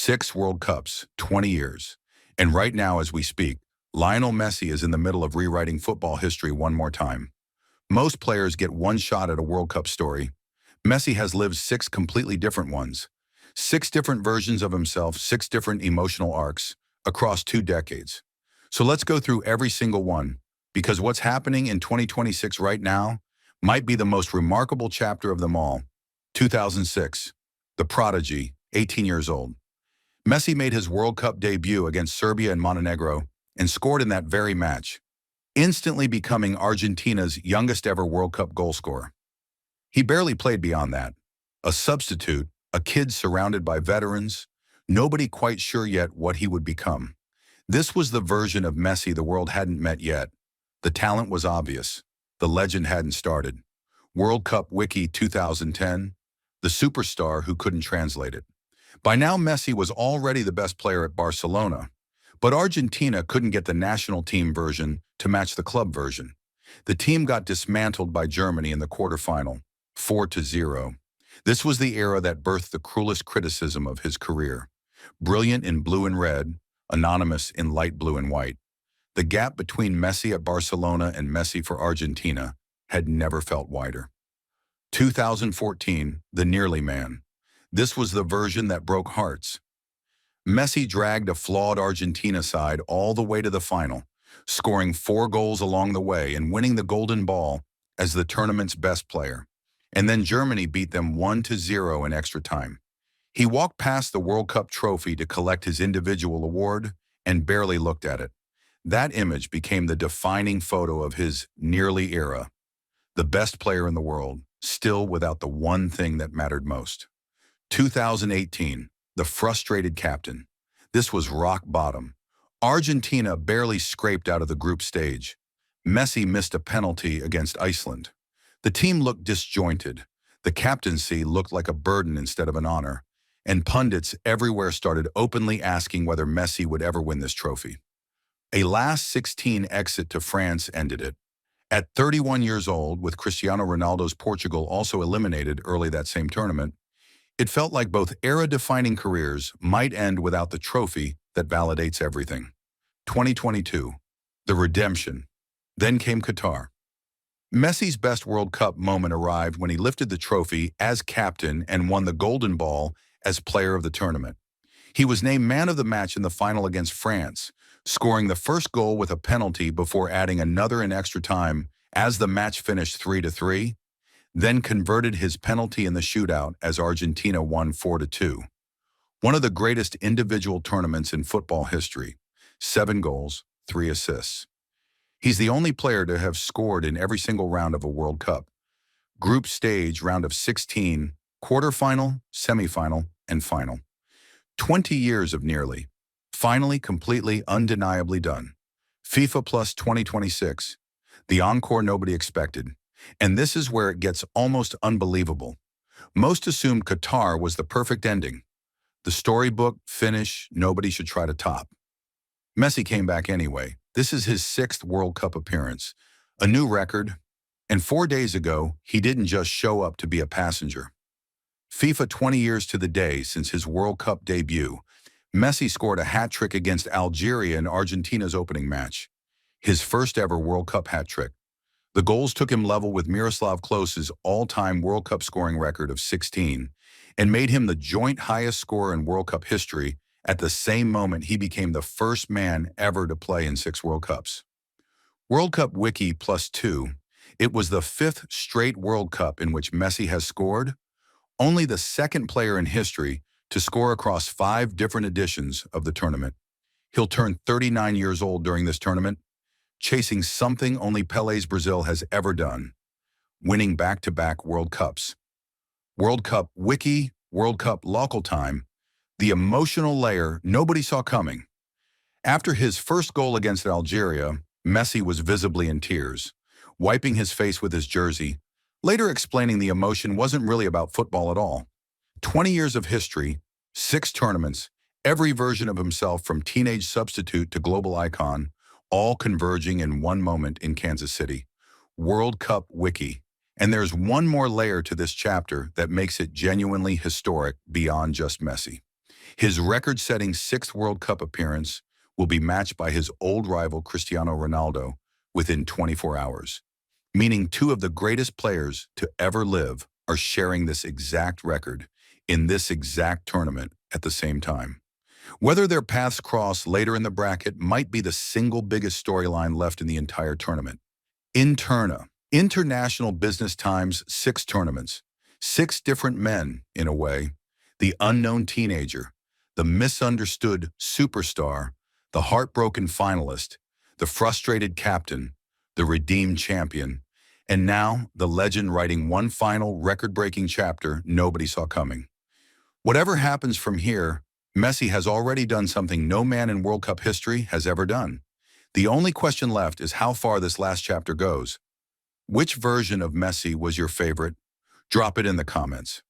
6 World Cups, 20 years. And right now, as we speak, Lionel Messi is in the middle of rewriting football history one more time. Most players get one shot at a World Cup story. Messi has lived 6 completely different ones. 6 different versions of himself, 6 different emotional arcs across 2 decades. So let's go through every single one, because what's happening in 2026 right now might be the most remarkable chapter of them all. 2006, the prodigy, 18 years old. Messi made his World Cup debut against Serbia and Montenegro and scored in that very match, instantly becoming Argentina's youngest ever World Cup goal scorer. He barely played beyond that. A substitute, a kid surrounded by veterans, nobody quite sure yet what he would become. This was the version of Messi the world hadn't met yet. The talent was obvious. The legend hadn't started. World Cup Wiki 2010, the superstar who couldn't translate it. By now, Messi was already the best player at Barcelona, but Argentina couldn't get the national team version to match the club version. The team got dismantled by Germany in the quarterfinal, 4-0. This was the era that birthed the cruelest criticism of his career. Brilliant in blue and red, anonymous in light blue and white. The gap between Messi at Barcelona and Messi for Argentina had never felt wider. 2014, the nearly man. This was the version that broke hearts. Messi dragged a flawed Argentina side all the way to the final, scoring 4 goals along the way and winning the Golden Ball as the tournament's best player. And then Germany beat them 1-0 in extra time. He walked past the World Cup trophy to collect his individual award and barely looked at it. That image became the defining photo of his nearly era. The best player in the world, still without the one thing that mattered most. 2018, the frustrated captain. This was rock bottom. Argentina barely scraped out of the group stage. Messi missed a penalty against Iceland. The team looked disjointed. The captaincy looked like a burden instead of an honor. And pundits everywhere started openly asking whether Messi would ever win this trophy. A last 16 exit to France ended it. At 31 years old, with Cristiano Ronaldo's Portugal also eliminated early that same tournament, it felt like both era-defining careers might end without the trophy that validates everything. 2022, the redemption. Then came Qatar. Messi's best World Cup moment arrived when he lifted the trophy as captain and won the Golden Ball as player of the tournament. He was named man of the match in the final against France, scoring the first goal with a penalty before adding another in extra time as the match finished 3-3. Then converted his penalty in the shootout as Argentina won 4-2. One of the greatest individual tournaments in football history. 7 goals, 3 assists. He's the only player to have scored in every single round of a World Cup. Group stage, round of 16, quarterfinal, semifinal, and final. 20 years of nearly. Finally, completely, undeniably done. FIFA Plus 2026. The encore nobody expected. And this is where it gets almost unbelievable. Most assumed Qatar was the perfect ending. The storybook, finish, nobody should try to top. Messi came back anyway. This is his 6th World Cup appearance. A new record. And 4 days ago, he didn't just show up to be a passenger. FIFA 20 years to the day since his World Cup debut, Messi scored a hat-trick against Algeria in Argentina's opening match. His first ever World Cup hat-trick. The goals took him level with Miroslav Klose's all-time World Cup scoring record of 16 and made him the joint highest scorer in World Cup history. At the same moment, he became the first man ever to play in 6 World Cups. World Cup Wiki +2. It was the 5th straight World Cup in which Messi has scored, only the 2nd player in history to score across 5 different editions of the tournament. He'll turn 39 years old during this tournament, chasing something only Pelé's Brazil has ever done, winning back-to-back World Cups. World Cup Wiki, World Cup local time, the emotional layer nobody saw coming. After his first goal against Algeria, Messi was visibly in tears, wiping his face with his jersey, later explaining the emotion wasn't really about football at all. 20 years of history, 6 tournaments, every version of himself from teenage substitute to global icon, all converging in one moment in Kansas City. World Cup Wiki. And there's one more layer to this chapter that makes it genuinely historic beyond just Messi. His record-setting sixth World Cup appearance will be matched by his old rival Cristiano Ronaldo within 24 hours, meaning two of the greatest players to ever live are sharing this exact record in this exact tournament at the same time. Whether their paths cross later in the bracket might be the single biggest storyline left in the entire tournament. Interna, International Business Times, six tournaments, six different men, in a way, the unknown teenager, the misunderstood superstar, the heartbroken finalist, the frustrated captain, the redeemed champion, and now the legend writing one final record-breaking chapter nobody saw coming. Whatever happens from here, Messi has already done something no man in World Cup history has ever done. The only question left is how far this last chapter goes. Which version of Messi was your favorite? Drop it in the comments.